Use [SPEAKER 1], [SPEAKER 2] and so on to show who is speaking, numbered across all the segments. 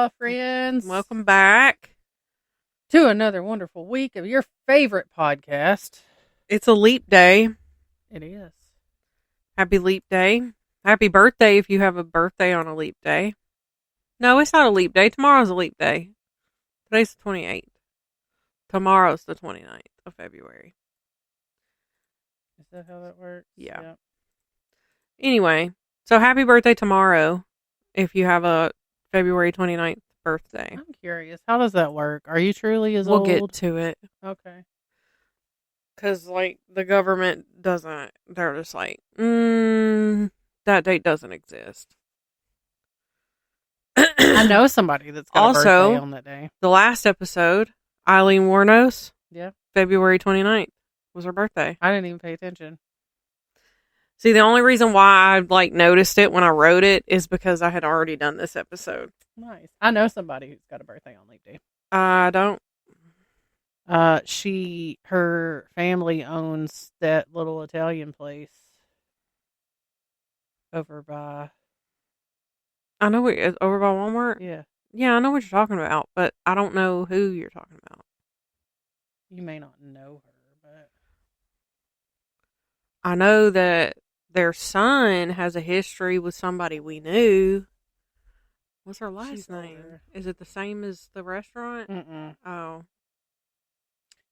[SPEAKER 1] Hola, friends.
[SPEAKER 2] Welcome back
[SPEAKER 1] to another wonderful week of your favorite podcast.
[SPEAKER 2] It's a leap day.
[SPEAKER 1] It is.
[SPEAKER 2] Happy leap day. Happy birthday if you have a birthday on a leap day. No, it's not a leap day. Tomorrow's a leap day. Today's the 28th. Tomorrow's the 29th of February.
[SPEAKER 1] Is that how that works?
[SPEAKER 2] Yeah. Anyway, so happy birthday tomorrow if you have a February 29th birthday.
[SPEAKER 1] I'm curious. How does that work? Are you truly as old?
[SPEAKER 2] We'll get to it.
[SPEAKER 1] Okay.
[SPEAKER 2] Because, the government doesn't, they're just like, that date doesn't exist.
[SPEAKER 1] I know somebody that's got a birthday on that day.
[SPEAKER 2] The last episode, Eileen Warnos,
[SPEAKER 1] yeah,
[SPEAKER 2] February 29th was her birthday.
[SPEAKER 1] I didn't even pay attention.
[SPEAKER 2] See, the only reason why I, noticed it when I wrote it is because I had already done this episode.
[SPEAKER 1] Nice. I know somebody who's got a birthday on leap day.
[SPEAKER 2] I don't.
[SPEAKER 1] Her family owns that little Italian place over by.
[SPEAKER 2] I know it's over by Walmart.
[SPEAKER 1] Yeah.
[SPEAKER 2] Yeah, I know what you're talking about, but I don't know who you're talking about.
[SPEAKER 1] You may not know her, but
[SPEAKER 2] I know that their son has a history with somebody we knew. What's her last name?
[SPEAKER 1] Older.
[SPEAKER 2] Is it the same as the restaurant?
[SPEAKER 1] Mm-mm.
[SPEAKER 2] Oh.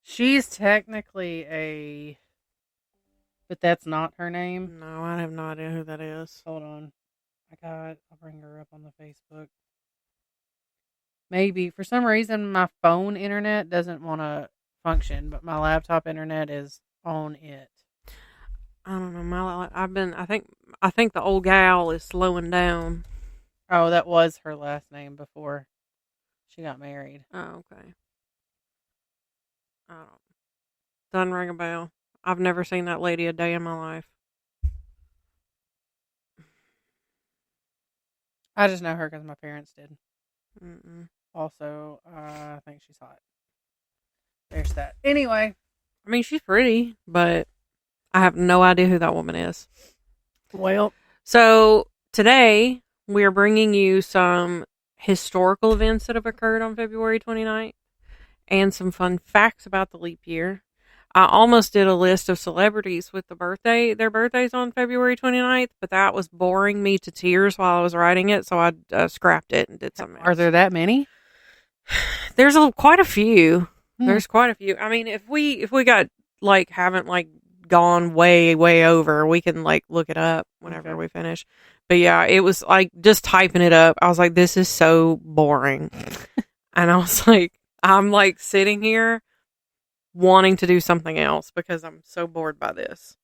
[SPEAKER 1] She's technically but that's not her name.
[SPEAKER 2] No, I have no idea who that is.
[SPEAKER 1] Hold on. I'll bring her up on the Facebook. Maybe, for some reason, my phone internet doesn't want to function, but my laptop internet is on it.
[SPEAKER 2] I don't know. I think the old gal is slowing down.
[SPEAKER 1] Oh, that was her last name before she got married.
[SPEAKER 2] Oh, okay. Doesn't ring a bell. I've never seen that lady a day in my life.
[SPEAKER 1] I just know her because my parents did.
[SPEAKER 2] Mm-mm.
[SPEAKER 1] Also, I think she's hot. There's that. Anyway.
[SPEAKER 2] I mean, she's pretty, but I have no idea who that woman is.
[SPEAKER 1] Well.
[SPEAKER 2] So, today, we are bringing you some historical events that have occurred on February 29th and some fun facts about the leap year. I almost did a list of celebrities with their birthdays on February 29th, but that was boring me to tears while I was writing it, so I scrapped it and did something else.
[SPEAKER 1] Are there that many?
[SPEAKER 2] There's quite a few. There's quite a few. I mean, if we got haven't gone way over, we can look it up whenever we finish. But yeah, it was just typing it up. I was like, this is so boring. And I was like, I'm sitting here wanting to do something else because I'm so bored by this.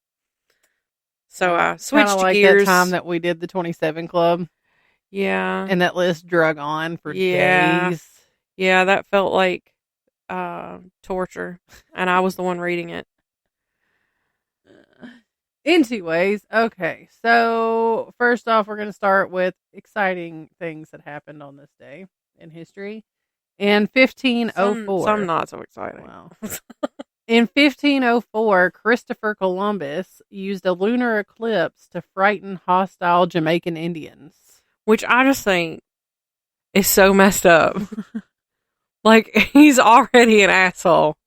[SPEAKER 2] So I switched gears.
[SPEAKER 1] That time that we did the 27 Club.
[SPEAKER 2] Yeah.
[SPEAKER 1] And that list drug on for days.
[SPEAKER 2] Yeah, that felt like torture. And I was the one reading it.
[SPEAKER 1] Anyways, okay. So first off, we're going to start with exciting things that happened on this day in history. In 1504.
[SPEAKER 2] Some not so exciting.
[SPEAKER 1] Wow. In 1504, Christopher Columbus used a lunar eclipse to frighten hostile Jamaican Indians.
[SPEAKER 2] Which I just think is so messed up. He's already an asshole.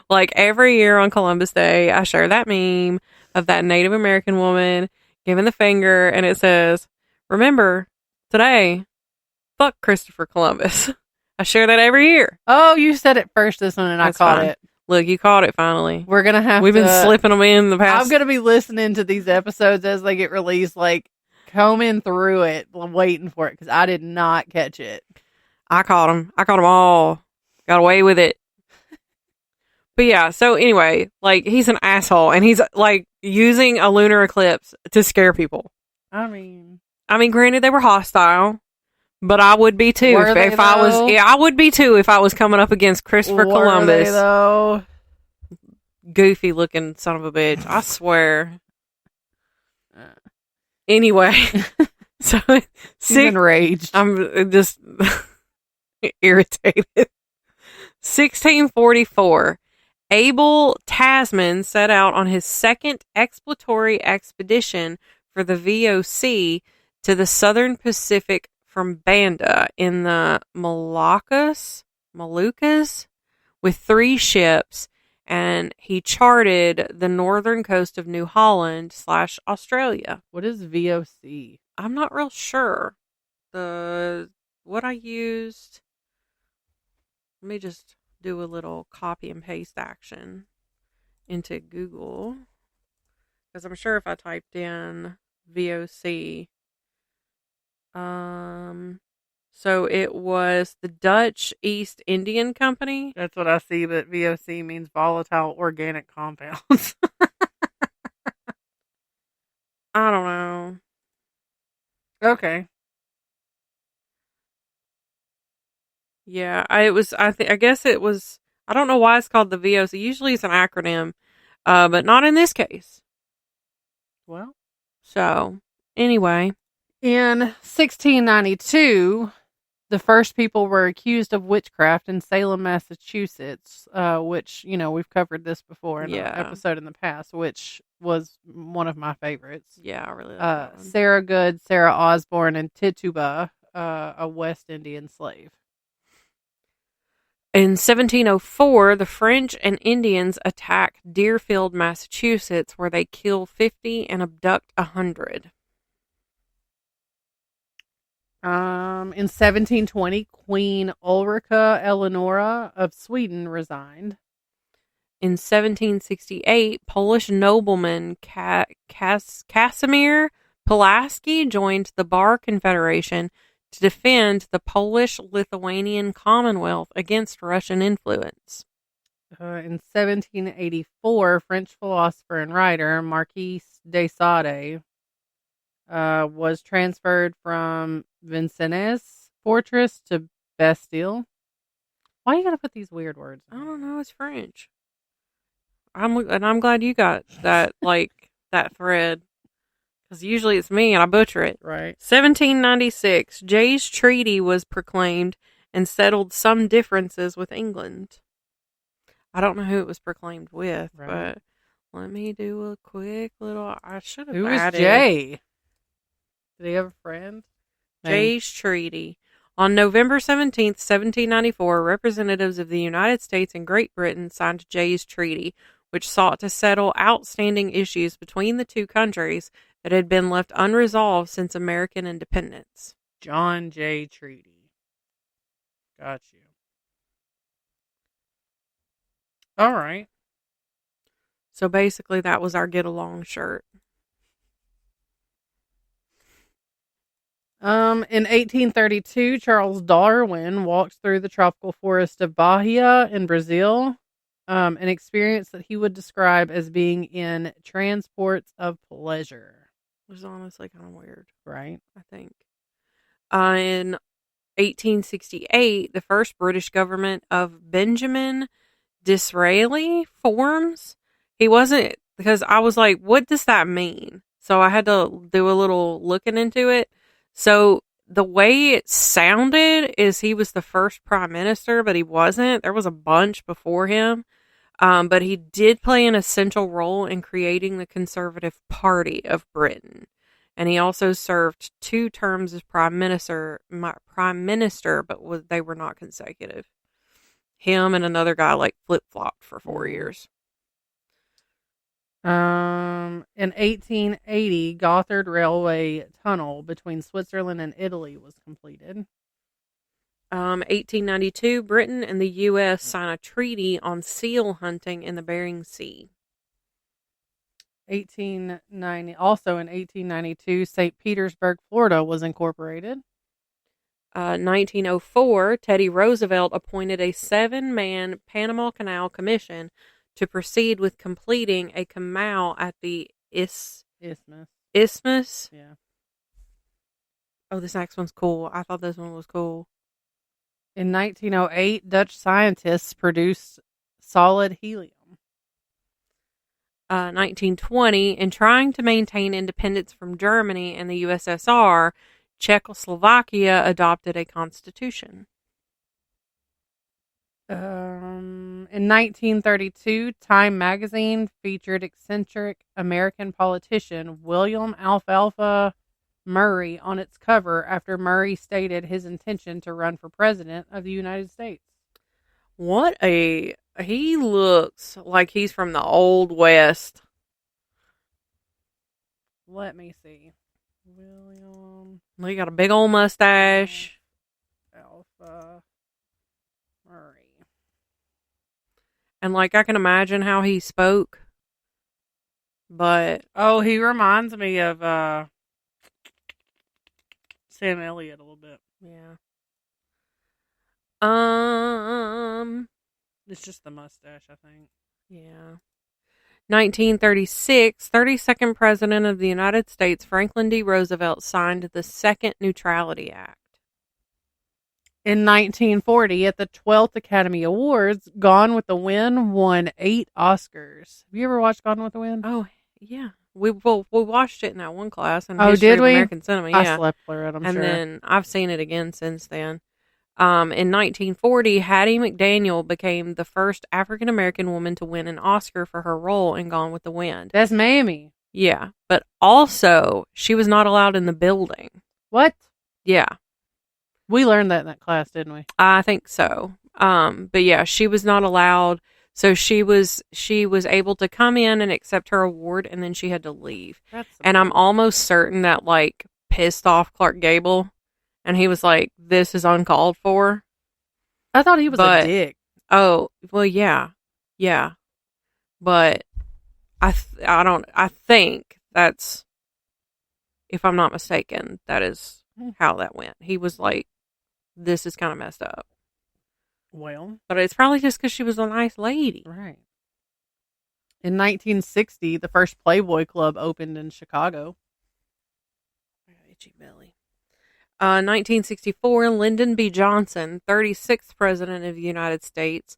[SPEAKER 2] Every year on Columbus Day, I share that meme of that Native American woman giving the finger, and it says, remember, today, fuck Christopher Columbus. I share that every year.
[SPEAKER 1] Oh, you said it first this one, and I caught it.
[SPEAKER 2] Look, you caught it finally.
[SPEAKER 1] We've
[SPEAKER 2] been slipping them in the past.
[SPEAKER 1] I'm going to be listening to these episodes as they get released, combing through it, waiting for it, because I did not catch it.
[SPEAKER 2] I caught them. I caught them all. Got away with it. But yeah, so anyway, he's an asshole, and he's, using a lunar eclipse to scare people.
[SPEAKER 1] I mean,
[SPEAKER 2] granted, they were hostile. But I would be too if I was. Yeah, I would be too if I was coming up against Christopher Columbus.
[SPEAKER 1] Were they, though?
[SPEAKER 2] Goofy looking son of a bitch. I swear. Anyway, so
[SPEAKER 1] she's enraged.
[SPEAKER 2] I'm just irritated. 1644. Abel Tasman set out on his second exploratory expedition for the VOC to the Southern Pacific from Banda in the Moluccas with 3 ships, and he charted the northern coast of New Holland / Australia.
[SPEAKER 1] What is VOC?
[SPEAKER 2] I'm not real sure. What I used. Let me just do a little copy and paste action into Google, because I'm sure if I typed in VOC, so it was the Dutch East Indian Company.
[SPEAKER 1] That's what I see, but VOC means volatile organic compounds.
[SPEAKER 2] I don't know.
[SPEAKER 1] Okay.
[SPEAKER 2] Yeah, I guess it was. I don't know why it's called the VOC. Usually it's an acronym, but not in this case.
[SPEAKER 1] Well,
[SPEAKER 2] so anyway,
[SPEAKER 1] in 1692, the first people were accused of witchcraft in Salem, Massachusetts, which, we've covered this before in an episode in the past, which was one of my favorites.
[SPEAKER 2] Yeah, I really like that one.
[SPEAKER 1] Sarah Good, Sarah Osborne, and Tituba, a West Indian slave.
[SPEAKER 2] In 1704, the French and Indians attack Deerfield, Massachusetts, where they kill 50 and abduct 100.
[SPEAKER 1] In 1720, Queen Ulrika Eleonora of Sweden resigned.
[SPEAKER 2] In 1768, Polish nobleman Casimir Pulaski joined the Bar Confederation to defend the Polish-Lithuanian Commonwealth against Russian influence.
[SPEAKER 1] In 1784, French philosopher and writer Marquis de Sade was transferred from Vincennes fortress to Bastille. Why you gotta put these weird words?
[SPEAKER 2] I don't know. It's French. I'm glad you got that, that thread. Because usually it's me and I butcher it.
[SPEAKER 1] Right.
[SPEAKER 2] 1796, Jay's Treaty was proclaimed and settled some differences with England. I don't know who it was proclaimed with, but let me do a quick little. I should have added.
[SPEAKER 1] Who is Jay? Did he have a friend?
[SPEAKER 2] Jay's Treaty. On November 17th, 1794, representatives of the United States and Great Britain signed Jay's Treaty, which sought to settle outstanding issues between the two countries that had been left unresolved since American independence.
[SPEAKER 1] John Jay Treaty. Got you. All right.
[SPEAKER 2] So basically that was our get along shirt.
[SPEAKER 1] In 1832, Charles Darwin walked through the tropical forest of Bahia in Brazil, an experience that he would describe as being in transports of pleasure.
[SPEAKER 2] Which is honestly kind of weird.
[SPEAKER 1] Right.
[SPEAKER 2] I think. In 1868, the first British government of Benjamin Disraeli forms. He wasn't, because I was like, what does that mean? So I had to do a little looking into it. So the way it sounded is he was the first prime minister, but he wasn't. There was a bunch before him. But he did play an essential role in creating the Conservative Party of Britain. And he also served 2 terms as prime minister, but they were not consecutive. Him and another guy flip-flopped for 4 years.
[SPEAKER 1] In 1880, Gotthard Railway Tunnel between Switzerland and Italy was completed.
[SPEAKER 2] 1892, Britain and the U.S. sign a treaty on seal hunting in the Bering Sea.
[SPEAKER 1] 1890, also in 1892, St. Petersburg, Florida was incorporated.
[SPEAKER 2] 1904, Teddy Roosevelt appointed a 7-man Panama Canal Commission to proceed with completing a canal at the
[SPEAKER 1] Isthmus.
[SPEAKER 2] Yeah.
[SPEAKER 1] Oh,
[SPEAKER 2] this next one's cool. I thought this one was cool.
[SPEAKER 1] In 1908, Dutch scientists produced solid helium.
[SPEAKER 2] 1920, in trying to maintain independence from Germany and the USSR, Czechoslovakia adopted a constitution.
[SPEAKER 1] In 1932, Time magazine featured eccentric American politician William Alfalfa Murray on its cover after Murray stated his intention to run for president of the United States?
[SPEAKER 2] He looks like he's from the old west.
[SPEAKER 1] Let me see. William
[SPEAKER 2] He got a big old mustache.
[SPEAKER 1] Alpha Murray.
[SPEAKER 2] And like I can imagine how he spoke. But
[SPEAKER 1] oh, he reminds me of Sam Elliott a little bit.
[SPEAKER 2] Yeah.
[SPEAKER 1] It's just the mustache, I think.
[SPEAKER 2] Yeah. 1936, 32nd President of the United States, Franklin D. Roosevelt, signed the Second Neutrality Act.
[SPEAKER 1] In 1940, at the 12th Academy Awards, Gone with the Wind won 8 Oscars. Have you ever watched Gone with the Wind?
[SPEAKER 2] Oh, yeah. We watched it in that one class in
[SPEAKER 1] History
[SPEAKER 2] of
[SPEAKER 1] we?
[SPEAKER 2] American Cinema. Yeah.
[SPEAKER 1] I slept through it, I'm
[SPEAKER 2] and
[SPEAKER 1] sure.
[SPEAKER 2] then I've seen it again since then. In 1940, Hattie McDaniel became the first African American woman to win an Oscar for her role in Gone with the Wind.
[SPEAKER 1] That's Mammy.
[SPEAKER 2] Yeah, but also she was not allowed in the building.
[SPEAKER 1] What?
[SPEAKER 2] Yeah.
[SPEAKER 1] We learned that in that class, didn't we?
[SPEAKER 2] I think so. But yeah, she was not allowed. So she was able to come in and accept her award, and then she had to leave. And I'm almost certain that like pissed off Clark Gable, and he was like, "This is uncalled for."
[SPEAKER 1] I thought he was a dick.
[SPEAKER 2] Oh well, yeah. But I think that's, if I'm not mistaken, that is how that went. He was like, "This is kind of messed up."
[SPEAKER 1] Well,
[SPEAKER 2] but it's probably just because she was a nice lady.
[SPEAKER 1] Right. In 1960, the first Playboy Club opened in Chicago.
[SPEAKER 2] Itchy belly. 1964, Lyndon B. Johnson, 36th President of the United States,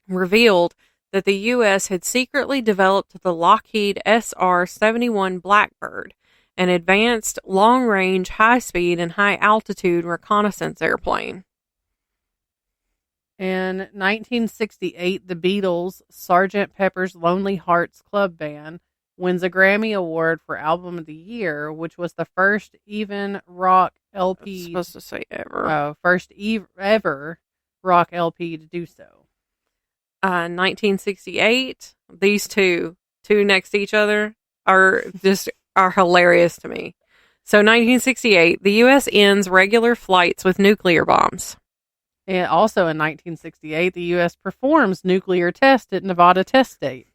[SPEAKER 2] revealed that the U.S. had secretly developed the Lockheed SR-71 Blackbird, an advanced long-range, high-speed, and high-altitude reconnaissance airplane.
[SPEAKER 1] In 1968, the Beatles' Sgt. Pepper's Lonely Hearts Club Band wins a Grammy Award for Album of the Year, which was the first even rock LP.
[SPEAKER 2] I was supposed to say ever.
[SPEAKER 1] Oh, first ever rock LP to do so.
[SPEAKER 2] 1968, these two next to each other are hilarious to me. So 1968, the U.S. ends regular flights with nuclear bombs.
[SPEAKER 1] And also in 1968, the U.S. performs nuclear test at Nevada test site.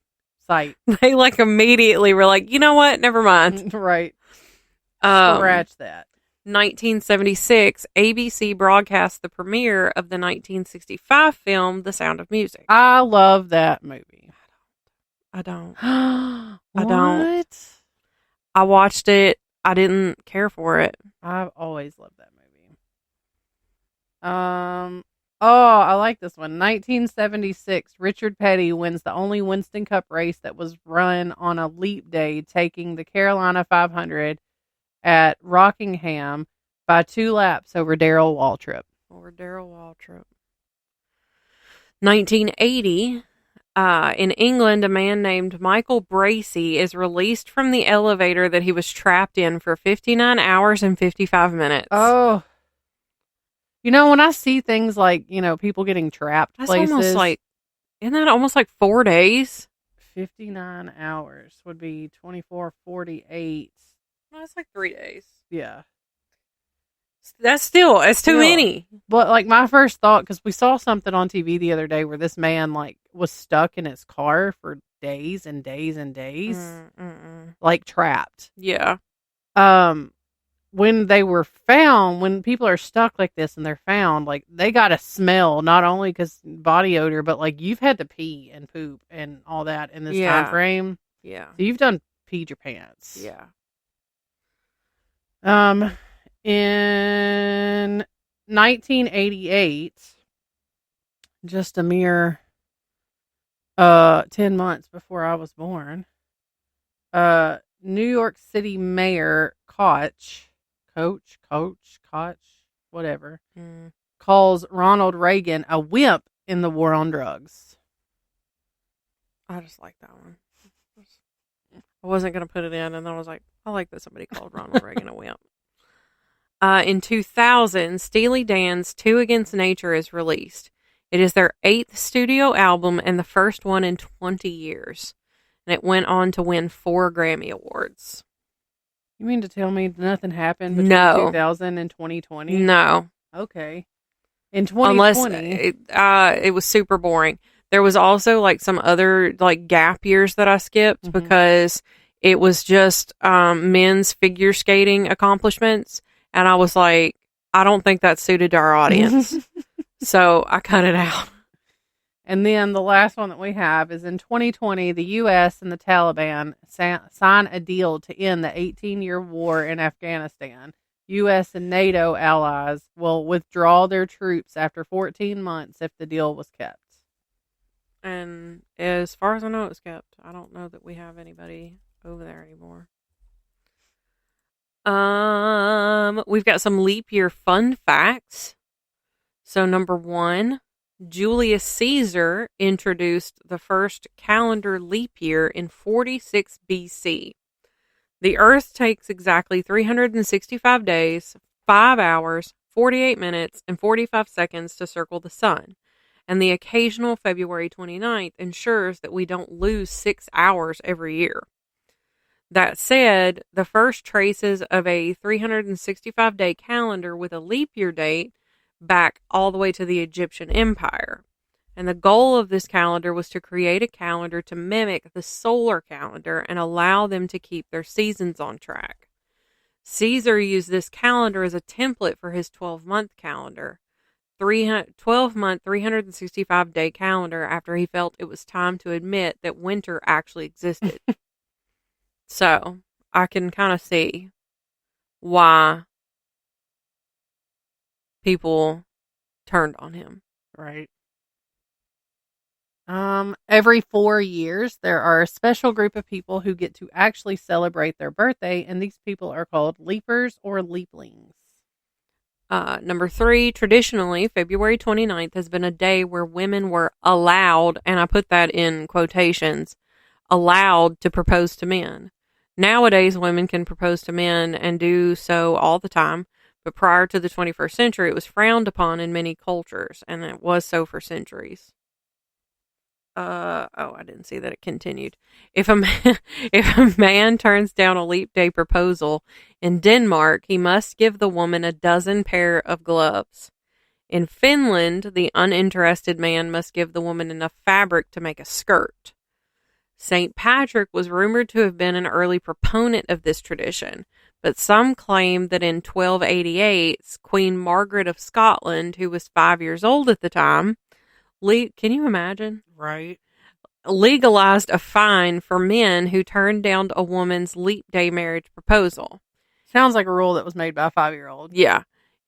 [SPEAKER 2] They like immediately were like, you know what? Never mind.
[SPEAKER 1] Right. Scratch that.
[SPEAKER 2] 1976, ABC broadcast the premiere of the 1965 film The Sound of Music.
[SPEAKER 1] I love that movie.
[SPEAKER 2] I don't.
[SPEAKER 1] I
[SPEAKER 2] don't. I watched it. I didn't care for it.
[SPEAKER 1] I've always loved that movie. I like this one. 1976, Richard Petty wins the only Winston Cup race that was run on a leap day, taking the Carolina 500 at Rockingham by 2 laps over Darrell Waltrip.
[SPEAKER 2] 1980, in England, a man named Michael Bracey is released from the elevator that he was trapped in for 59 hours and 55 minutes.
[SPEAKER 1] Oh. You know, when I see things like, people getting trapped places.
[SPEAKER 2] Almost like, isn't that almost like 4 days?
[SPEAKER 1] 59 hours would be 24, 48.
[SPEAKER 2] No, it's like 3 days.
[SPEAKER 1] Yeah.
[SPEAKER 2] It's too many.
[SPEAKER 1] But like my first thought, because we saw something on TV the other day where this man like was stuck in his car for days and days and days, like trapped.
[SPEAKER 2] Yeah.
[SPEAKER 1] When they were found, when people are stuck like this and they're found, like they got a smell, not only because body odor, but like you've had to pee and poop and all that in this time frame.
[SPEAKER 2] Yeah.
[SPEAKER 1] So you've done peed your pants.
[SPEAKER 2] Yeah.
[SPEAKER 1] In 1988, just a mere 10 months before I was born, New York City Mayor Koch, whatever, calls Ronald Reagan a wimp in the war on drugs.
[SPEAKER 2] I just like that one. I wasn't going to put it in, and then I was like, I like that somebody called Ronald Reagan a wimp. In 2000, Steely Dan's Two Against Nature is released. It is their 8th studio album and the first one in 20 years. And it went on to win 4 Grammy Awards.
[SPEAKER 1] You mean to tell me nothing happened between 2000 and 2020?
[SPEAKER 2] No.
[SPEAKER 1] Okay. In 2020.
[SPEAKER 2] Unless it was super boring. There was also like some other like gap years that I skipped because it was just men's figure skating accomplishments. And I was like, I don't think that suited our audience. So I cut it out.
[SPEAKER 1] And then the last one that we have is in 2020, the U.S. and the Taliban sign a deal to end the 18-year war in Afghanistan. U.S. and NATO allies will withdraw their troops after 14 months if the deal was kept.
[SPEAKER 2] And as far as I know, it was kept. I don't know that we have anybody over there anymore. We've got some leap year fun facts. So number 1, Julius Caesar introduced the first calendar leap year in 46 BC. The Earth takes exactly 365 days, 5 hours, 48 minutes, and 45 seconds to circle the sun. And the occasional February 29th ensures that we don't lose 6 hours every year. That said, the first traces of a 365-day calendar with a leap year date back all the way to the Egyptian Empire. And the goal of this calendar was to create a calendar to mimic the solar calendar and allow them to keep their seasons on track. Caesar used this calendar as a template for his 12-month calendar, 12-month, 365-day calendar after he felt it was time to admit that winter actually existed. So, I can kind of see why people turned on him.
[SPEAKER 1] Right. Every 4 years, there are a special group of people who get to actually celebrate their birthday, and these people are called leapers or leaplings.
[SPEAKER 2] Number 3, traditionally, February 29th has been a day where women were allowed, and I put that in quotations, allowed to propose to men. Nowadays, women can propose to men and do so all the time, but prior to the 21st century, it was frowned upon in many cultures, and it was so for centuries. I didn't see that it continued. If a man turns down a leap day proposal in Denmark, he must give the woman a dozen pair of gloves. In Finland, the uninterested man must give the woman enough fabric to make a skirt. St. Patrick was rumored to have been an early proponent of this tradition, but some claim that in 1288, Queen Margaret of Scotland, who was 5 years old at the time, can you imagine?
[SPEAKER 1] Right.
[SPEAKER 2] Legalized a fine for men who turned down a woman's leap day marriage proposal.
[SPEAKER 1] Sounds like a rule that was made by a 5-year-old.
[SPEAKER 2] Yeah.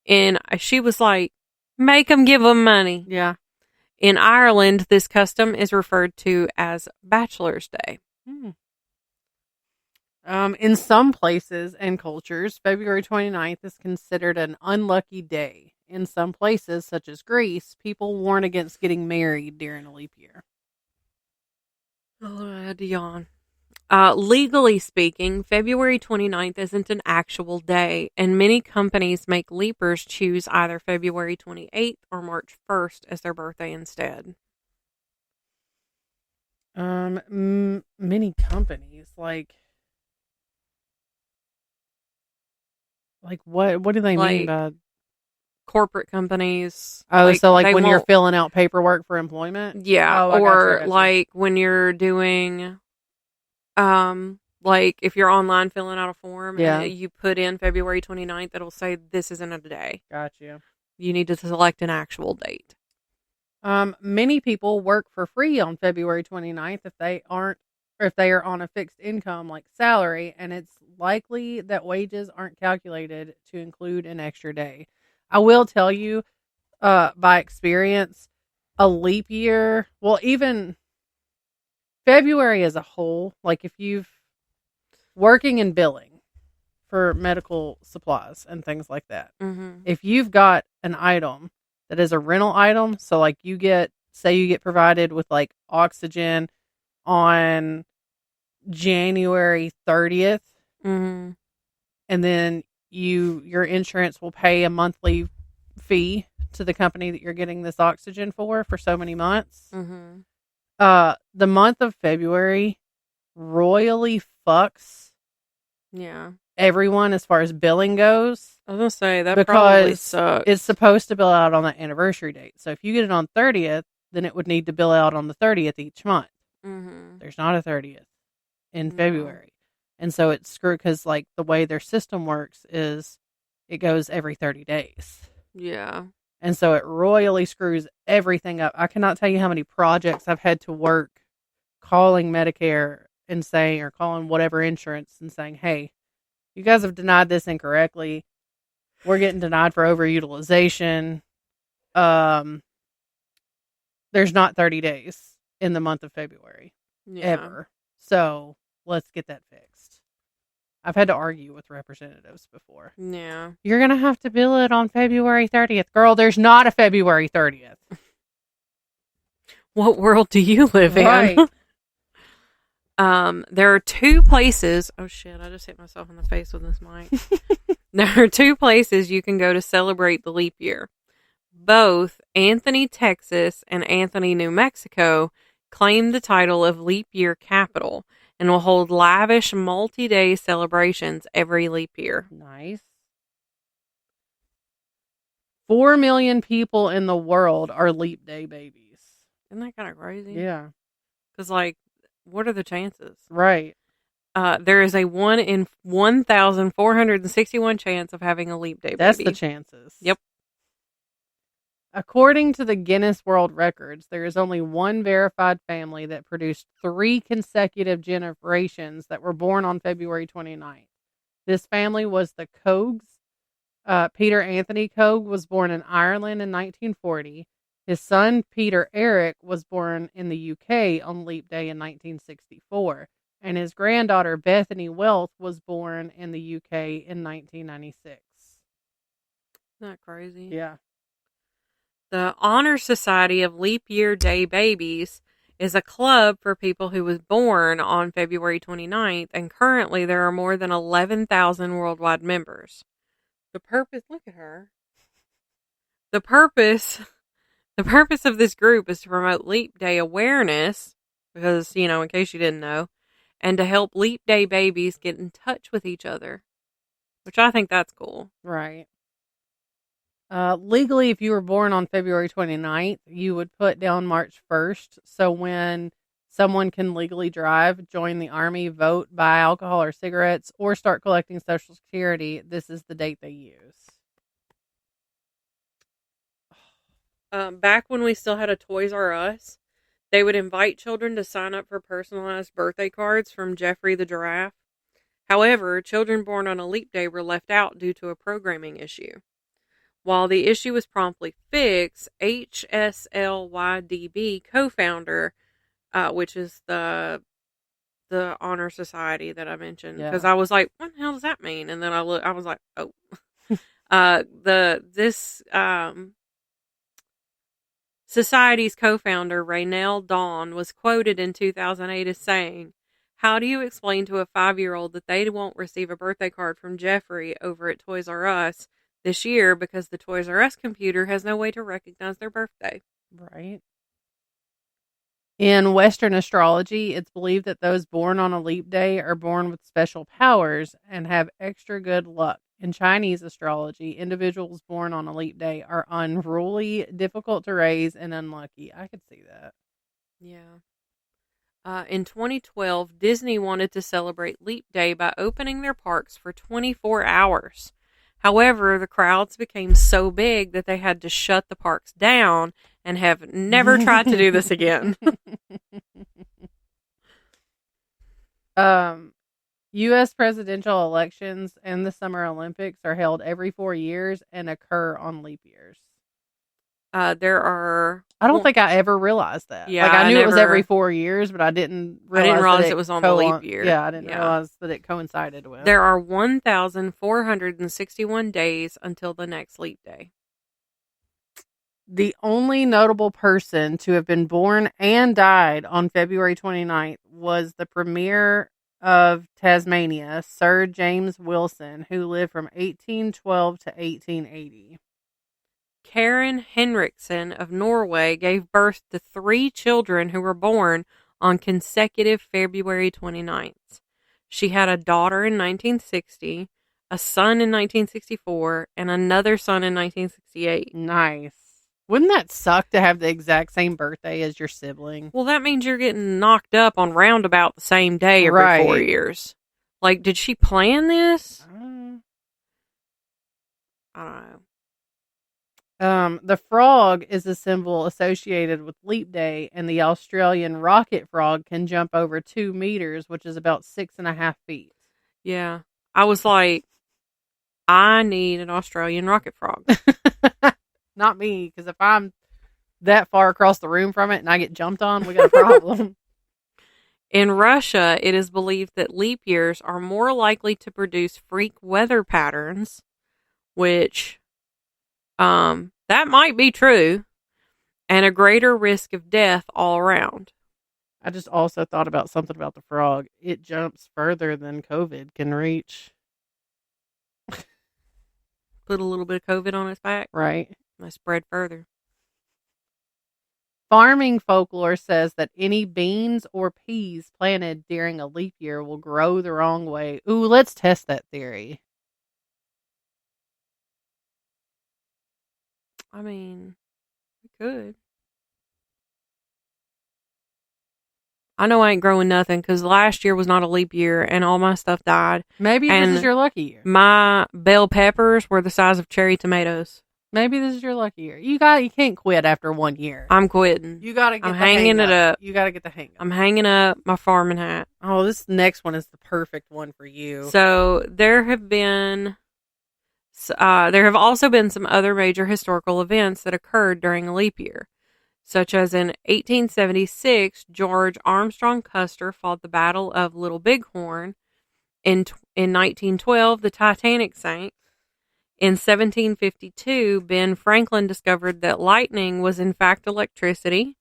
[SPEAKER 2] And she was like, make them give them money.
[SPEAKER 1] Yeah.
[SPEAKER 2] In Ireland, this custom is referred to as Bachelor's Day.
[SPEAKER 1] In some places and cultures, February 29th is considered an unlucky day. In some places, such as Greece, people warn against getting married during a leap year.
[SPEAKER 2] Oh, I had to yawn. Legally speaking, February 29th isn't an actual day, and many companies make leapers choose either February 28th or March 1st as their birthday instead.
[SPEAKER 1] Many companies, like what do they mean by
[SPEAKER 2] corporate companies?
[SPEAKER 1] Oh, so when you're filling out paperwork for employment?
[SPEAKER 2] Yeah,
[SPEAKER 1] I
[SPEAKER 2] or like when you're doing like if you're online filling out a form and you put in February 29th, it'll say this isn't a day.
[SPEAKER 1] Gotcha.
[SPEAKER 2] You need to select an actual date.
[SPEAKER 1] Many people work for free on February 29th if they are on a fixed income like salary, and it's likely that wages aren't calculated to include an extra day. I will tell you, by experience, a leap year, well, even February as a whole, like if you've working in billing for medical supplies and things like that, if you've got an item that is a rental item, so like you get provided with like oxygen on January 30th,
[SPEAKER 2] Mm-hmm.
[SPEAKER 1] and then your insurance will pay a monthly fee to the company that you're getting this oxygen for so many months.
[SPEAKER 2] Mm-hmm.
[SPEAKER 1] The month of February royally fucks
[SPEAKER 2] Yeah.
[SPEAKER 1] everyone as far as billing goes
[SPEAKER 2] I was gonna say that probably
[SPEAKER 1] because
[SPEAKER 2] sucks.
[SPEAKER 1] it's supposed to bill out on the anniversary date. So if you get it on 30th, then it would need to bill out on the 30th each month.
[SPEAKER 2] Mm-hmm.
[SPEAKER 1] There's not a 30th in
[SPEAKER 2] No.
[SPEAKER 1] February. And so it's screwed because, like, the way their system works is it goes every 30 days.
[SPEAKER 2] Yeah.
[SPEAKER 1] And so it royally screws everything up. I cannot tell you how many projects I've had to work calling Medicare and saying, or calling whatever insurance and saying, hey, you guys have denied this incorrectly. We're getting denied for overutilization. Um, there's not 30 days in the month of February
[SPEAKER 2] Yeah.
[SPEAKER 1] ever. So let's get that fixed. I've had to argue with representatives before.
[SPEAKER 2] Yeah.
[SPEAKER 1] You're going to have to bill it on February 30th. Girl, there's not a February 30th.
[SPEAKER 2] What world do you live
[SPEAKER 1] Right.
[SPEAKER 2] in? There are two places. Oh shit! I just hit myself in the face with this mic. There are two places you can go to celebrate the leap year. Both Anthony, Texas, and Anthony, New Mexico, claim the title of leap year capital and will hold lavish multi-day celebrations every leap year.
[SPEAKER 1] Nice. 4 million people in the world are leap day babies.
[SPEAKER 2] Isn't that kind of crazy?
[SPEAKER 1] Yeah.
[SPEAKER 2] Because, like, what are the chances?
[SPEAKER 1] Right.
[SPEAKER 2] There is a 1 in 1,461 chance of having a leap day baby.
[SPEAKER 1] That's the chances.
[SPEAKER 2] Yep.
[SPEAKER 1] According to the Guinness World Records, there is only one verified family that produced 3 consecutive generations that were born on February 29th. This family was the Cogues. Peter Anthony Cogue was born in Ireland in 1940. His son, Peter Eric, was born in the UK on Leap Day in 1964. And his granddaughter, Bethany Wealth, was born in the UK in 1996.
[SPEAKER 2] Isn't that crazy?
[SPEAKER 1] Yeah.
[SPEAKER 2] The Honor Society of Leap Year Day Babies is a club for people who was born on February 29th, and currently there are more than 11,000 worldwide members. The purpose, look at her. The purpose of this group is to promote Leap Day awareness, because, in case you didn't know, and to help Leap Day babies get in touch with each other, which I think that's cool.
[SPEAKER 1] Right. Legally, if you were born on February 29th, you would put down March 1st. So when someone can legally drive, join the Army, vote, buy alcohol or cigarettes, or start collecting Social Security, this is the date they use.
[SPEAKER 2] Back when we still had a Toys R Us, they would invite children to sign up for personalized birthday cards from Jeffrey the Giraffe. However, children born on a leap day were left out due to a programming issue. While the issue was promptly fixed, HSLYDB co-founder, which is the honor society that I mentioned, because I was like, what the hell does that mean? And then I was like, oh, this society's co-founder, Raynell Dawn, was quoted in 2008 as saying, "How do you explain to a 5-year-old that they won't receive a birthday card from Jeffrey over at Toys R Us this year because the Toys R Us computer has no way to recognize their birthday?"
[SPEAKER 1] Right. In Western astrology, it's believed that those born on a leap day are born with special powers and have extra good luck. In Chinese astrology, individuals born on a leap day are unruly, difficult to raise, and unlucky. I could see that.
[SPEAKER 2] Yeah. In 2012, Disney wanted to celebrate Leap Day by opening their parks for 24 hours. However, the crowds became so big that they had to shut the parks down and have never tried to do this again.
[SPEAKER 1] U.S. presidential elections and the Summer Olympics are held every 4 years and occur on leap years.
[SPEAKER 2] There are...
[SPEAKER 1] I don't think I ever realized that.
[SPEAKER 2] Yeah,
[SPEAKER 1] like, I knew it was every 4 years, but I didn't realize
[SPEAKER 2] it was on the leap year.
[SPEAKER 1] Yeah, I didn't realize that it coincided with.
[SPEAKER 2] There are 1,461 days until the next leap day.
[SPEAKER 1] The only notable person to have been born and died on February 29th was the premier of Tasmania, Sir James Wilson, who lived from 1812 to 1880.
[SPEAKER 2] Karen Henriksen of Norway gave birth to 3 children who were born on consecutive February 29th. She had a daughter in 1960, a son in 1964, and another son in 1968.
[SPEAKER 1] Nice. Wouldn't that suck to have the exact same birthday as your sibling?
[SPEAKER 2] Well, that means you're getting knocked up on roundabout the same day every 4 years. Like, did she plan this? I don't know.
[SPEAKER 1] The frog is a symbol associated with Leap Day, and the Australian rocket frog can jump over 2 meters, which is about 6.5 feet.
[SPEAKER 2] Yeah. I was like, I need an Australian rocket frog.
[SPEAKER 1] Not me, because if I'm that far across the room from it and I get jumped on, we got a problem.
[SPEAKER 2] In Russia, it is believed that leap years are more likely to produce freak weather patterns, which that might be true, and a greater risk of death all around.
[SPEAKER 1] I just also thought about something about the frog. It jumps further than COVID can reach.
[SPEAKER 2] Put a little bit of COVID on its back.
[SPEAKER 1] Right.
[SPEAKER 2] And spread further.
[SPEAKER 1] Farming folklore says that any beans or peas planted during a leap year will grow the wrong way. Ooh, let's test that theory.
[SPEAKER 2] I mean, we could. I know I ain't growing nothing because last year was not a leap year and all my stuff died.
[SPEAKER 1] Maybe this is your lucky year.
[SPEAKER 2] My bell peppers were the size of cherry tomatoes.
[SPEAKER 1] Maybe this is your lucky year. You can't quit after 1 year.
[SPEAKER 2] I'm quitting.
[SPEAKER 1] You gotta get
[SPEAKER 2] I'm hanging it up.
[SPEAKER 1] You gotta get the hang up.
[SPEAKER 2] I'm hanging up my farming hat.
[SPEAKER 1] Oh, this next one is the perfect one for you.
[SPEAKER 2] So there have also been some other major historical events that occurred during a leap year, such as in 1876, George Armstrong Custer fought the Battle of Little Bighorn. In 1912, the Titanic sank. In 1752, Ben Franklin discovered that lightning was in fact electricity.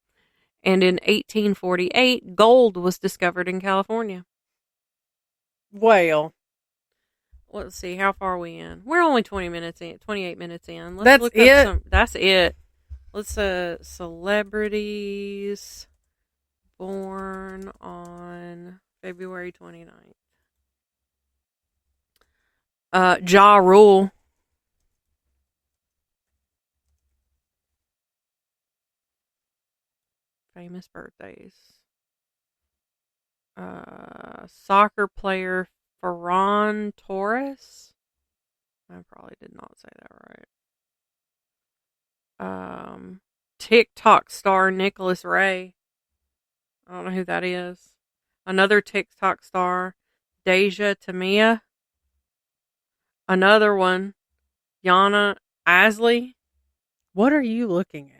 [SPEAKER 2] And in 1848, gold was discovered in California.
[SPEAKER 1] Well,
[SPEAKER 2] let's see, how far are we in? We're only 28 minutes in.
[SPEAKER 1] That's it?
[SPEAKER 2] That's it. Let's celebrities born on February 29th. Ja Rule. Famous birthdays. Soccer player Ferran Torres. I probably did not say that right. TikTok star Nicholas Ray. I don't know who that is. Another TikTok star, Deja Tamia. Another one, Yana Asley.
[SPEAKER 1] What are you looking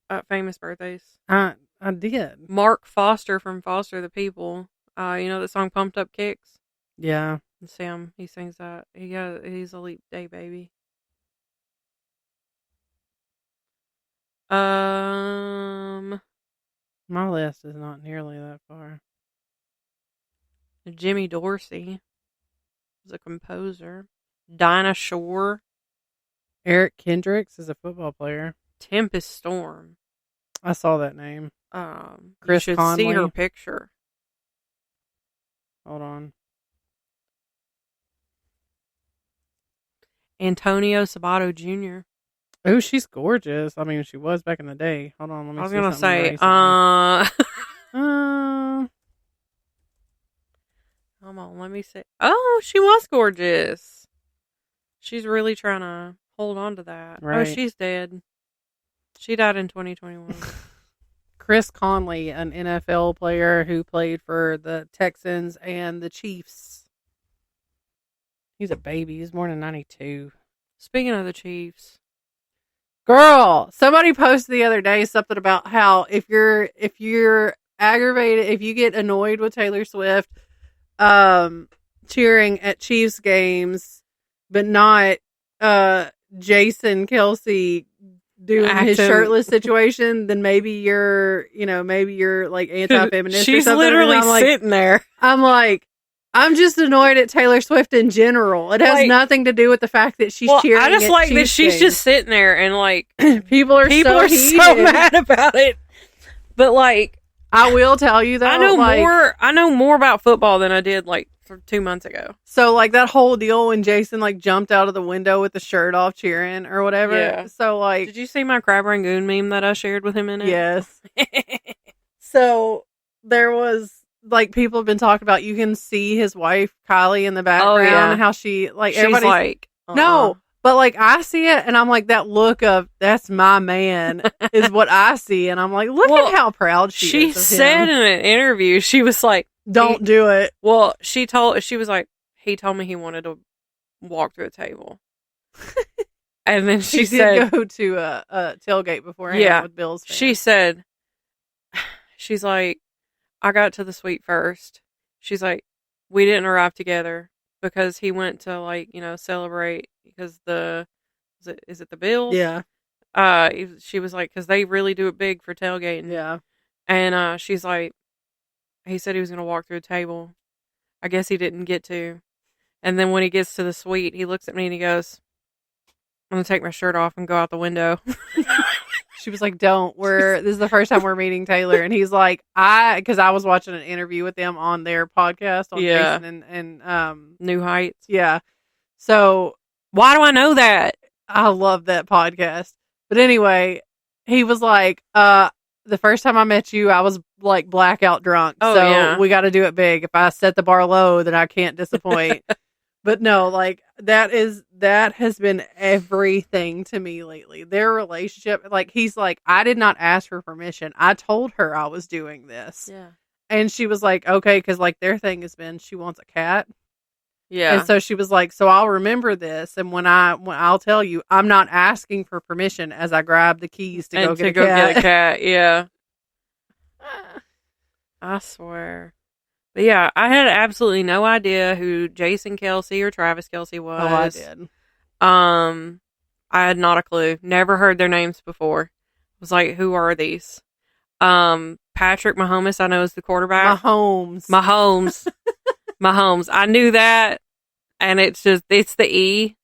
[SPEAKER 1] at?
[SPEAKER 2] Famous birthdays.
[SPEAKER 1] I did.
[SPEAKER 2] Mark Foster from Foster the People. You know the song Pumped Up Kicks?
[SPEAKER 1] Yeah.
[SPEAKER 2] Sam, he sings that. He's a leap day baby.
[SPEAKER 1] My list is not nearly that far.
[SPEAKER 2] Jimmy Dorsey is a composer. Dinah Shore.
[SPEAKER 1] Eric Kendricks is a football player.
[SPEAKER 2] Tempest Storm.
[SPEAKER 1] I saw that name.
[SPEAKER 2] Chris you should Conley. See her picture.
[SPEAKER 1] Hold on.
[SPEAKER 2] Antonio Sabato Jr.
[SPEAKER 1] Oh, she's gorgeous. I mean, she was back in the day. Hold on, let me. I was
[SPEAKER 2] gonna say, come on, let me see. Oh, she was gorgeous. She's really trying to hold on to that. Right. Oh, she's dead. She died in 2021.
[SPEAKER 1] Chris Conley, an NFL player who played for the Texans and the Chiefs. He's a baby. He's born in 92.
[SPEAKER 2] Speaking of the Chiefs.
[SPEAKER 1] Girl, somebody posted the other day something about how if you're aggravated, if you get annoyed with Taylor Swift cheering at Chiefs games, but not Jason Kelsey doing his shirtless situation, then maybe you're like anti-feminist.
[SPEAKER 2] She's
[SPEAKER 1] or something.
[SPEAKER 2] Literally sitting there.
[SPEAKER 1] I'm like, I'm just annoyed at Taylor Swift in general. It has
[SPEAKER 2] Like,
[SPEAKER 1] nothing to do with the fact that she's cheering.
[SPEAKER 2] I just
[SPEAKER 1] at
[SPEAKER 2] like that
[SPEAKER 1] cheese
[SPEAKER 2] she's
[SPEAKER 1] things.
[SPEAKER 2] just sitting there and like
[SPEAKER 1] people are so
[SPEAKER 2] mad about it. But like,
[SPEAKER 1] I will tell you though,
[SPEAKER 2] I know
[SPEAKER 1] like,
[SPEAKER 2] more. I know more about football than I did like 2 months ago.
[SPEAKER 1] So like that whole deal when Jason like jumped out of the window with the shirt off cheering or whatever.
[SPEAKER 2] Yeah.
[SPEAKER 1] So like,
[SPEAKER 2] did you see my Crab Rangoon meme that I shared with him in it?
[SPEAKER 1] Yes. So there was like people have been talking about. You can see his wife Kylie in the background. How she like
[SPEAKER 2] she's
[SPEAKER 1] everybody's
[SPEAKER 2] like
[SPEAKER 1] no. But, like, I see it, and I'm like, that look of, that's my man, is what I see. And I'm like, look at how proud she is.
[SPEAKER 2] She said in an interview, she was like,
[SPEAKER 1] don't do it.
[SPEAKER 2] Well, she was like, he told me he wanted to walk through a table. And then she said,
[SPEAKER 1] did go to a tailgate beforehand with Bill's fans.
[SPEAKER 2] She said, she's like, I got to the suite first. She's like, we didn't arrive together because he went to, like, you know, celebrate because is it the Bills?
[SPEAKER 1] Yeah.
[SPEAKER 2] She was like, because they really do it big for tailgating.
[SPEAKER 1] Yeah.
[SPEAKER 2] And she's like, he said he was going to walk through a table. I guess he didn't get to. And then when he gets to the suite, he looks at me and he goes, I'm going to take my shirt off and go out the window.
[SPEAKER 1] She was like, don't. This is the first time we're meeting Taylor. And he's like, because I was watching an interview with them on their podcast on Jason and
[SPEAKER 2] New Heights.
[SPEAKER 1] Yeah. So
[SPEAKER 2] why do I know that?
[SPEAKER 1] I love that podcast. But anyway, he was like, the first time I met you, I was like blackout drunk. So we got to do it big. If I set the bar low, then I can't disappoint. But no, like that has been everything to me lately. Their relationship, like he's like, I did not ask for permission. I told her I was doing this.
[SPEAKER 2] Yeah.
[SPEAKER 1] And she was like, okay, because like their thing has been she wants a cat.
[SPEAKER 2] Yeah.
[SPEAKER 1] And so she was like, so I'll remember this. And when I'll tell you, I'm not asking for permission as I grab the keys to go get a cat.
[SPEAKER 2] Yeah. I swear. But yeah, I had absolutely no idea who Jason Kelsey or Travis Kelsey was.
[SPEAKER 1] Oh, I did.
[SPEAKER 2] I had not a clue. Never heard their names before. Was like, who are these? Patrick Mahomes, I know is the quarterback.
[SPEAKER 1] Mahomes.
[SPEAKER 2] I knew that. And it's the E.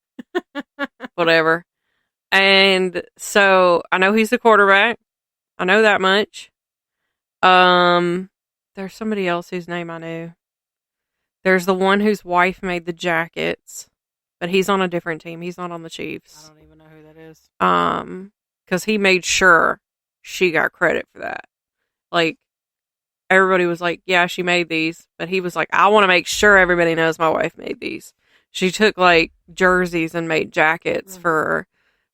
[SPEAKER 2] Whatever. And so I know he's the quarterback. I know that much. There's somebody else whose name I knew. There's the one whose wife made the jackets, but he's on a different team. He's not on the Chiefs.
[SPEAKER 1] I don't even know who that is.
[SPEAKER 2] Because he made sure she got credit for that. Like, everybody was like, yeah, she made these. But he was like, I want to make sure everybody knows my wife made these. She took, like, jerseys and made jackets for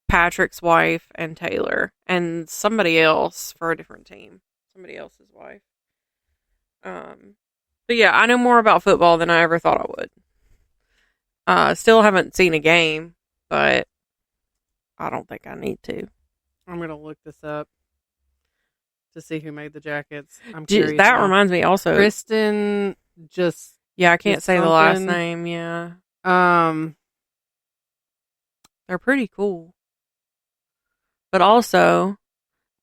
[SPEAKER 2] Patrick's wife and Taylor. And somebody else for a different team. Somebody else's wife. But yeah, I know more about football than I ever thought I would. Still haven't seen a game, but I don't think I need to.
[SPEAKER 1] I'm going to look this up to see who made the jackets. I'm curious.
[SPEAKER 2] That reminds me also.
[SPEAKER 1] Kristen
[SPEAKER 2] yeah, I can't say the last name. Yeah. They're pretty cool. But also,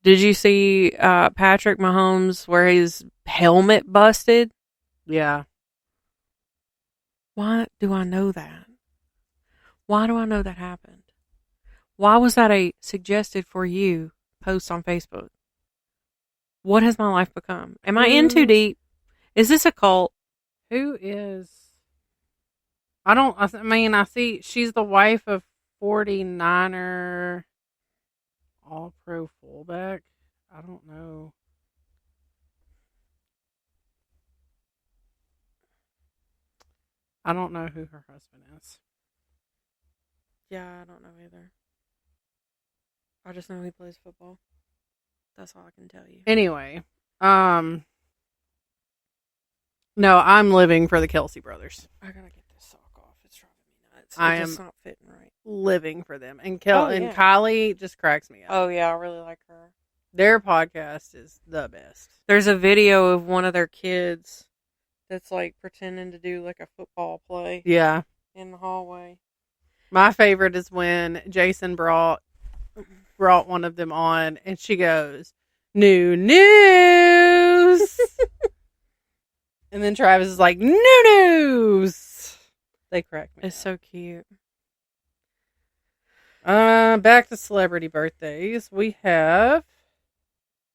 [SPEAKER 2] did you see Patrick Mahomes where his helmet busted?
[SPEAKER 1] Yeah.
[SPEAKER 2] Why do I know that? Why do I know that happened? Why was that a suggested for you post on Facebook? What has my life become? Am I in too deep? Is this a cult?
[SPEAKER 1] Who is? I mean, I see she's the wife of 49er all-pro fullback. I don't know. I don't know who her husband is.
[SPEAKER 2] Yeah, I don't know either. I just know he plays football. That's all I can tell you.
[SPEAKER 1] Anyway, no, I'm living for the Kelsey brothers.
[SPEAKER 2] I gotta get this sock off. It's driving me nuts.
[SPEAKER 1] It's
[SPEAKER 2] not fitting right.
[SPEAKER 1] Living for them. And and Kylie just cracks me up.
[SPEAKER 2] Oh yeah, I really like her.
[SPEAKER 1] Their podcast is the best.
[SPEAKER 2] There's a video of one of their kids that's like pretending to do like a football play.
[SPEAKER 1] Yeah.
[SPEAKER 2] In the hallway.
[SPEAKER 1] My favorite is when Jason brought one of them on and she goes, "New news." And then Travis is like, new news. They crack me
[SPEAKER 2] It's
[SPEAKER 1] up.
[SPEAKER 2] so cute.
[SPEAKER 1] Back to celebrity birthdays. We have,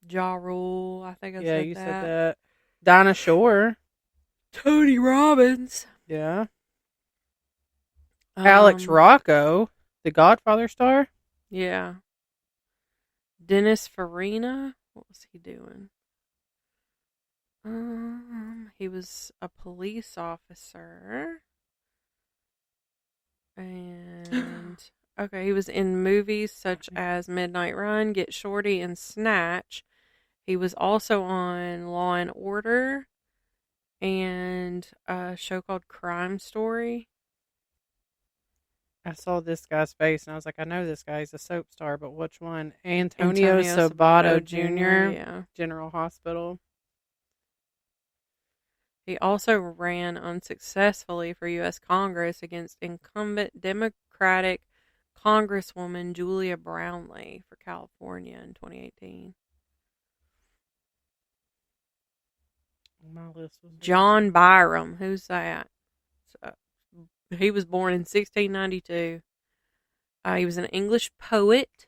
[SPEAKER 2] Ja Rule, I think I
[SPEAKER 1] yeah,
[SPEAKER 2] said
[SPEAKER 1] you said
[SPEAKER 2] that.
[SPEAKER 1] that. Dinah Shore.
[SPEAKER 2] Tony Robbins.
[SPEAKER 1] Yeah. Alex
[SPEAKER 2] Um,
[SPEAKER 1] Rocco, the Godfather star.
[SPEAKER 2] yeah. Dennis Farina. What was he doing? He was a police officer. And okay, he was in movies such as Midnight Run, Get Shorty, and Snatch. He was also on Law and Order and a show called Crime Story.
[SPEAKER 1] I saw this guy's face and I was like, I know this guy. He's a soap star, but which one? Antonio
[SPEAKER 2] Antonio
[SPEAKER 1] Sabato
[SPEAKER 2] Sabato Jr.
[SPEAKER 1] Jr.,
[SPEAKER 2] Yeah.
[SPEAKER 1] General Hospital.
[SPEAKER 2] He also ran unsuccessfully for U.S. Congress against incumbent Democratic Congresswoman Julia Brownley for California in 2018.
[SPEAKER 1] My list was
[SPEAKER 2] John Byram, who's that? So, he was born in 1692. He was an English poet,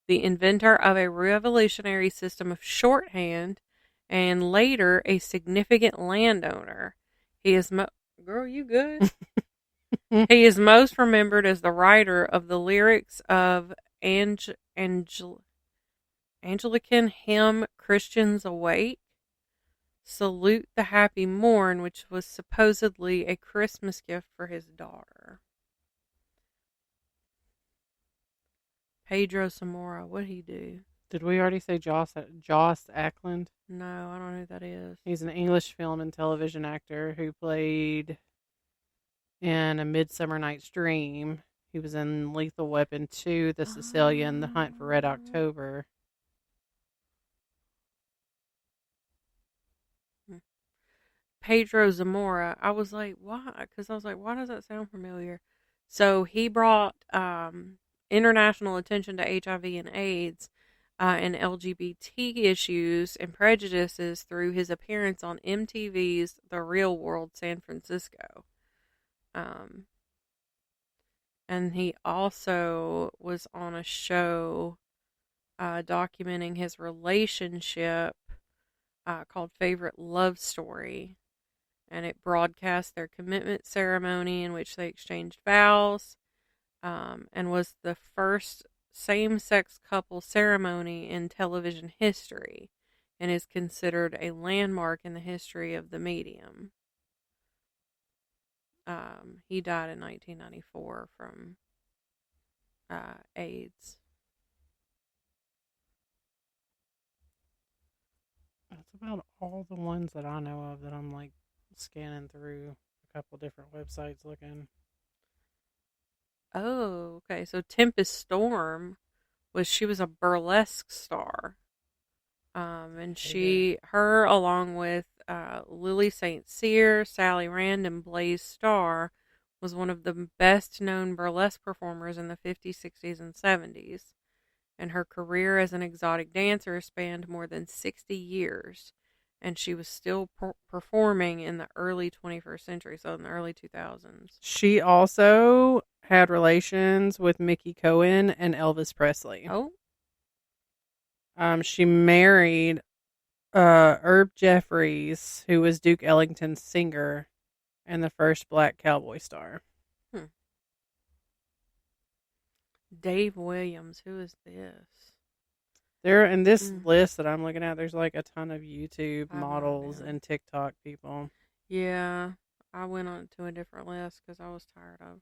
[SPEAKER 2] the inventor of a revolutionary system of shorthand, and later a significant landowner. He is girl, you good? He is most remembered as the writer of the lyrics of Anglican hymn "Christians Awake." Salute the Happy Morn, which was supposedly a Christmas gift for his daughter. Pedro Zamora, what'd he do?
[SPEAKER 1] Did we already say Joss Ackland?
[SPEAKER 2] No, I don't know who that is.
[SPEAKER 1] He's an English film and television actor who played in A Midsummer Night's Dream. He was in Lethal Weapon 2, The Sicilian, The Hunt for Red October.
[SPEAKER 2] Pedro Zamora. I was like, why? Because I was like, why does that sound familiar? So he brought international attention to HIV and AIDS and LGBT issues and prejudices through his appearance on MTV's The Real World San Francisco. Um, and he also was on a show documenting his relationship called Favorite Love Story. And it broadcast their commitment ceremony in which they exchanged vows and was the first same sex couple ceremony in television history and is considered a landmark in the history of the medium. He died in 1994 from AIDS.
[SPEAKER 1] That's about all the ones that I know of that I'm like scanning through a couple different websites looking.
[SPEAKER 2] Oh, okay. So Tempest Storm she was a burlesque star. And her along with Lily St. Cyr, Sally Rand, and Blaze Starr was one of the best known burlesque performers in the 50s, 60s, and 70s. And her career as an exotic dancer spanned more than 60 years. And she was still performing in the early 21st century, so in the early 2000s.
[SPEAKER 1] She also had relations with Mickey Cohen and Elvis Presley.
[SPEAKER 2] Oh.
[SPEAKER 1] She married Herb Jeffries, who was Duke Ellington's singer and the first black cowboy star.
[SPEAKER 2] Dave Williams, who is this?
[SPEAKER 1] There in this list that I'm looking at, there's like a ton of YouTube models and TikTok people.
[SPEAKER 2] Yeah, I went on to a different list because I was tired of.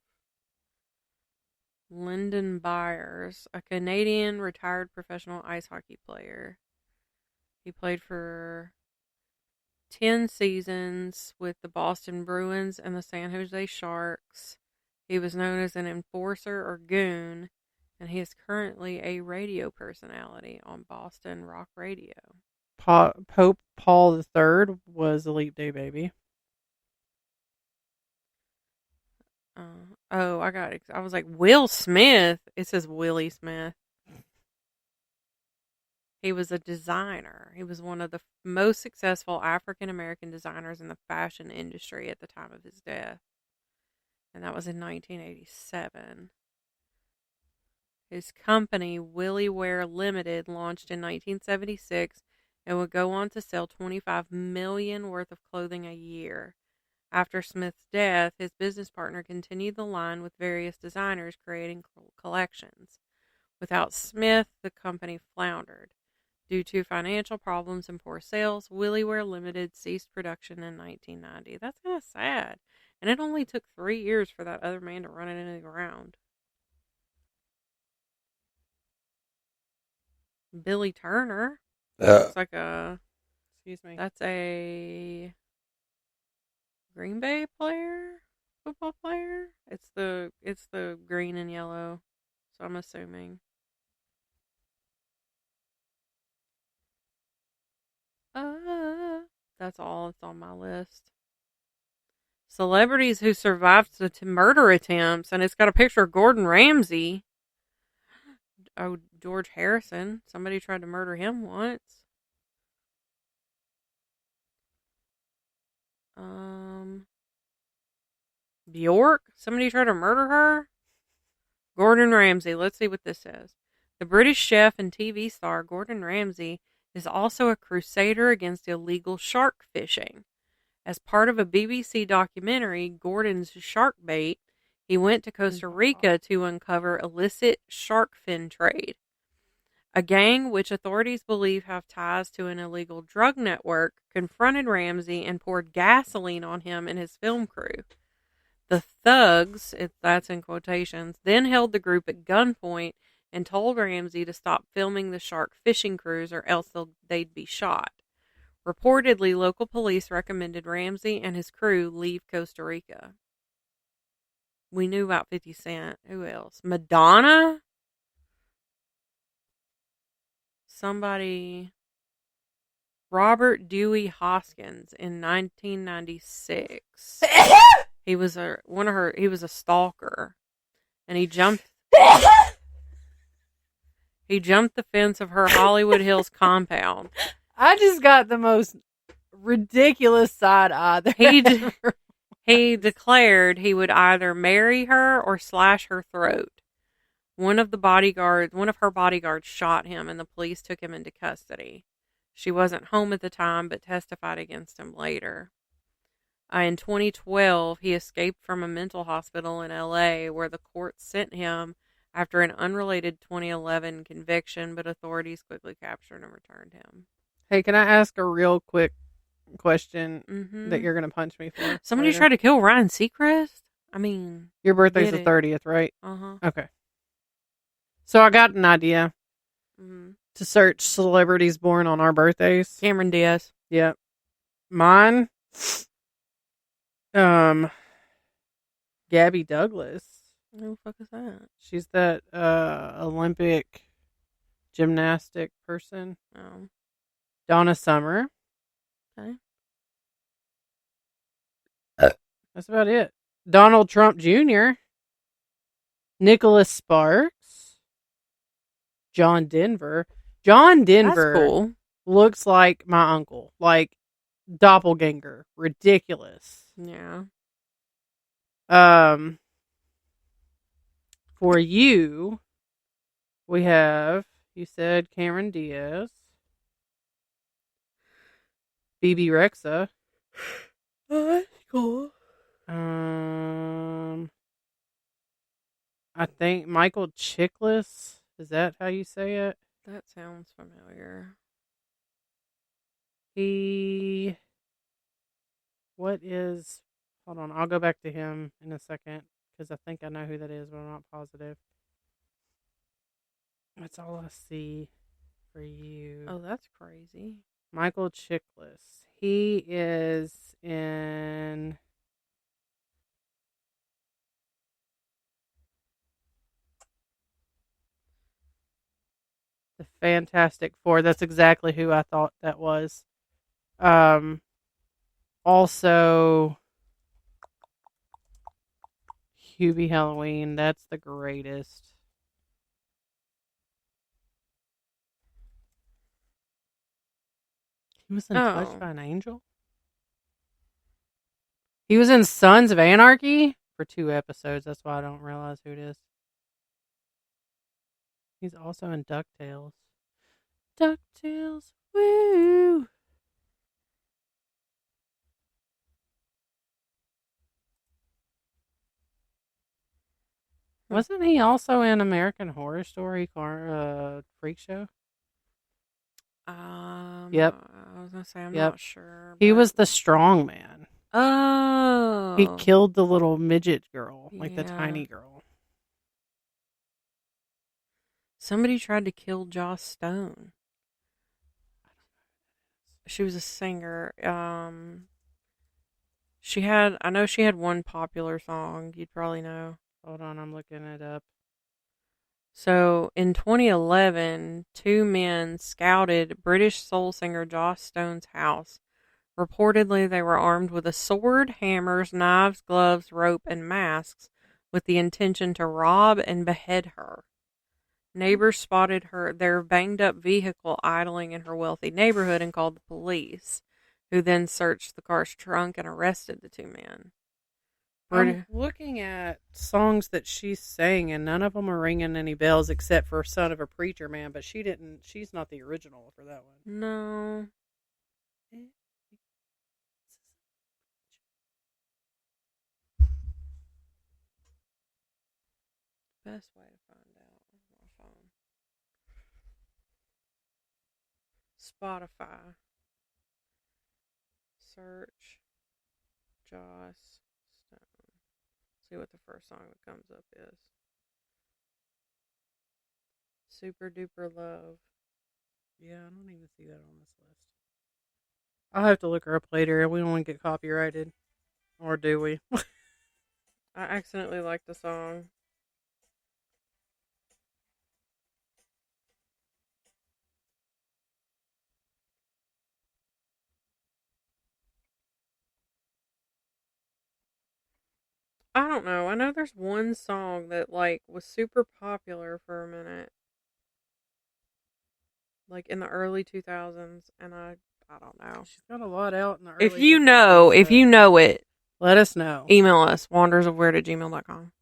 [SPEAKER 2] Lyndon Byers, a Canadian retired professional ice hockey player. He played for 10 seasons with the Boston Bruins and the San Jose Sharks. He was known as an enforcer or goon, and he is currently a radio personality on Boston Rock Radio.
[SPEAKER 1] Pope Paul III was Elite Day Baby.
[SPEAKER 2] I got it. I was like, Will Smith. It says Willie Smith. He was a designer. He was one of the most successful African American designers in the fashion industry at the time of his death. And that was in 1987. His company, Willie Ware Limited, launched in 1976 and would go on to sell 25 million worth of clothing a year. After Smith's death, his business partner continued the line with various designers creating collections. Without Smith, the company floundered. Due to financial problems and poor sales, Willie Ware Limited ceased production in 1990. That's kind of sad. And it only took 3 years for that other man to run it into the ground. Billy Turner. Looks like a.
[SPEAKER 1] Excuse me.
[SPEAKER 2] That's a Green Bay player, football player. It's the green and yellow. So I'm assuming. That's all that's on my list. Celebrities who survived the murder attempts, and it's got a picture of Gordon Ramsay. Oh, George Harrison. Somebody tried to murder him once. Bjork. Somebody tried to murder her. Gordon Ramsay. Let's see what this says. The British chef and TV star Gordon Ramsay is also a crusader against illegal shark fishing. As part of a BBC documentary, Gordon's Shark Bait, he went to Costa Rica to uncover illicit shark fin trade. A gang which authorities believe have ties to an illegal drug network confronted Ramsay and poured gasoline on him and his film crew. The thugs, if that's in quotations, then held the group at gunpoint and told Ramsay to stop filming the shark fishing crews or else they'd be shot. Reportedly, local police recommended Ramsay and his crew leave Costa Rica. We knew about 50 Cent. Who else? Madonna? Somebody. Robert Dewey Hoskins in 1996. He was a stalker. And he jumped the fence of her Hollywood Hills compound.
[SPEAKER 1] I just got the most ridiculous side eye there.
[SPEAKER 2] He declared he would either marry her or slash her throat. One of her bodyguards shot him and the police took him into custody. She wasn't home at the time but testified against him later. In 2012, he escaped from a mental hospital in LA where the court sent him after an unrelated 2011 conviction, but authorities quickly captured and returned him.
[SPEAKER 1] Hey, can I ask a real quick question that you're going to punch me for?
[SPEAKER 2] Somebody tried to kill Ryan Seacrest? I mean...
[SPEAKER 1] Your birthday's the 30th, right?
[SPEAKER 2] Uh-huh.
[SPEAKER 1] Okay. So I got an idea to search celebrities born on our birthdays.
[SPEAKER 2] Cameron Diaz.
[SPEAKER 1] Yep. Mine... Gabby Douglas.
[SPEAKER 2] Who the fuck is that?
[SPEAKER 1] She's that Olympic gymnastic person.
[SPEAKER 2] Oh.
[SPEAKER 1] Donna Summer.
[SPEAKER 2] Okay.
[SPEAKER 1] That's about it. Donald Trump Jr. Nicholas Sparks. John Denver. John Denver
[SPEAKER 2] That's cool.
[SPEAKER 1] looks like my uncle. Like doppelganger. Ridiculous.
[SPEAKER 2] Yeah.
[SPEAKER 1] For you, we have, you said Cameron Diaz. BB Rexa.
[SPEAKER 2] Oh, that's cool.
[SPEAKER 1] I think Michael Chiklis. Is that how you say it?
[SPEAKER 2] That sounds familiar.
[SPEAKER 1] Hold on, I'll go back to him in a second because I think I know who that is, but I'm not positive. That's all I see for you.
[SPEAKER 2] Oh, that's crazy.
[SPEAKER 1] Michael Chiklis. He is in the Fantastic Four. That's exactly who I thought that was. Also, Hubie Halloween. That's the greatest. He was in Touched
[SPEAKER 2] Oh.
[SPEAKER 1] by an Angel? He was in Sons of Anarchy for 2 episodes. That's why I don't realize who it is. He's also in DuckTales. DuckTales. Woo! Wasn't he also in American Horror Story Freak Show? Yep.
[SPEAKER 2] I was gonna say I'm
[SPEAKER 1] Yep.
[SPEAKER 2] not sure.
[SPEAKER 1] He
[SPEAKER 2] But...
[SPEAKER 1] was the strong man. He
[SPEAKER 2] Oh.
[SPEAKER 1] killed the little midget girl, like the
[SPEAKER 2] Yeah.
[SPEAKER 1] tiny girl.
[SPEAKER 2] Somebody tried to kill Joss Stone. She was a singer. I know she had one popular song. You'd probably know.
[SPEAKER 1] Hold on, I'm looking it up.
[SPEAKER 2] So in 2011, 2 men scouted British soul singer Joss Stone's house. Reportedly, they were armed with a sword, hammers, knives, gloves, rope, and masks with the intention to rob and behead her. Neighbors spotted their banged up vehicle idling in her wealthy neighborhood and called the police, who then searched the car's trunk and arrested the 2 men.
[SPEAKER 1] I'm looking at songs that she sang, and none of them are ringing any bells except for "Son of a Preacher Man." But she's not the original for that one.
[SPEAKER 2] No. Best way to find out on my phone. Spotify. Search Joss Stone. See what the first song that comes up is. Super Duper Love.
[SPEAKER 1] Yeah, I don't even see that on this list. I'll have to look her up later. We don't want to get copyrighted. Or do we?
[SPEAKER 2] I accidentally liked the song. I don't know. I know there's one song that like was super popular for a minute. Like in the early 2000s, and I don't know.
[SPEAKER 1] She's got a lot out in the early
[SPEAKER 2] If you
[SPEAKER 1] 2000s,
[SPEAKER 2] know, if you know it,
[SPEAKER 1] let us know.
[SPEAKER 2] email us, wandersofweird@gmail.com.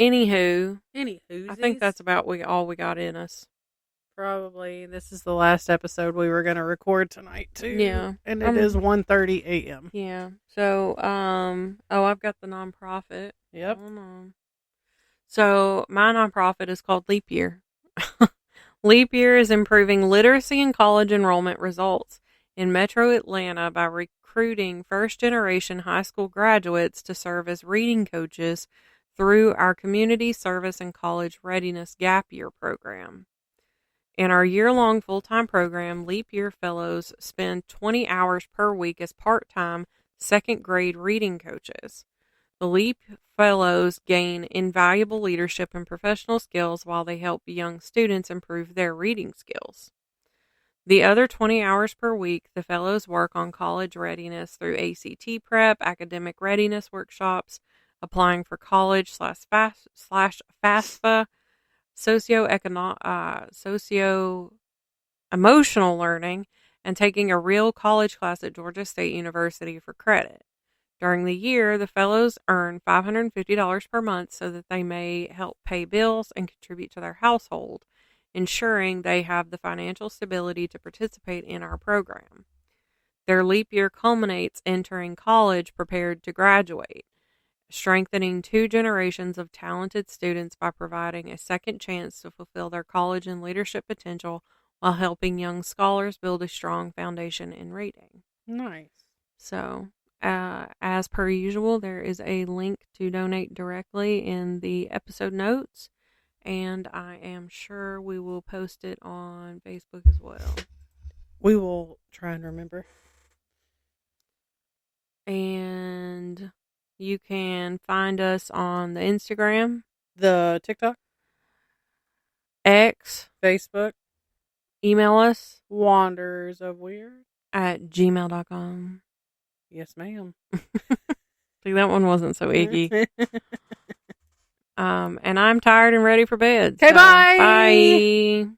[SPEAKER 2] Anywho, I think that's about all we got in us.
[SPEAKER 1] Probably. This is the last episode we were going to record tonight too.
[SPEAKER 2] Yeah.
[SPEAKER 1] And it is 1:30 a.m.
[SPEAKER 2] Yeah. So, I've got the nonprofit.
[SPEAKER 1] Yep.
[SPEAKER 2] Hold on. So, my nonprofit is called Leap Year. Leap Year is improving literacy and college enrollment results in Metro Atlanta by recruiting first-generation high school graduates to serve as reading coaches through our community service and college readiness gap year program. In our year-long full-time program, Leap Year Fellows spend 20 hours per week as part-time second-grade reading coaches. The Leap Fellows gain invaluable leadership and professional skills while they help young students improve their reading skills. The other 20 hours per week, the Fellows work on college readiness through ACT prep, academic readiness workshops, applying for college / FAFSA, socio-emotional learning, and taking a real college class at Georgia State University for credit. During the year, the fellows earn $550 per month so that they may help pay bills and contribute to their household, ensuring they have the financial stability to participate in our program. Their leap year culminates entering college prepared to graduate, strengthening 2 generations of talented students by providing a second chance to fulfill their college and leadership potential while helping young scholars build a strong foundation in reading.
[SPEAKER 1] Nice.
[SPEAKER 2] So, as per usual, there is a link to donate directly in the episode notes, and I am sure we will post it on Facebook as well.
[SPEAKER 1] We will try and remember.
[SPEAKER 2] And you can find us on the Instagram,
[SPEAKER 1] the TikTok,
[SPEAKER 2] X,
[SPEAKER 1] Facebook.
[SPEAKER 2] Email us,
[SPEAKER 1] wandersofweird@gmail.com. Yes, ma'am.
[SPEAKER 2] See, that one wasn't so eggy. And I'm tired and ready for bed.
[SPEAKER 1] Okay,
[SPEAKER 2] so,
[SPEAKER 1] bye.
[SPEAKER 2] Bye.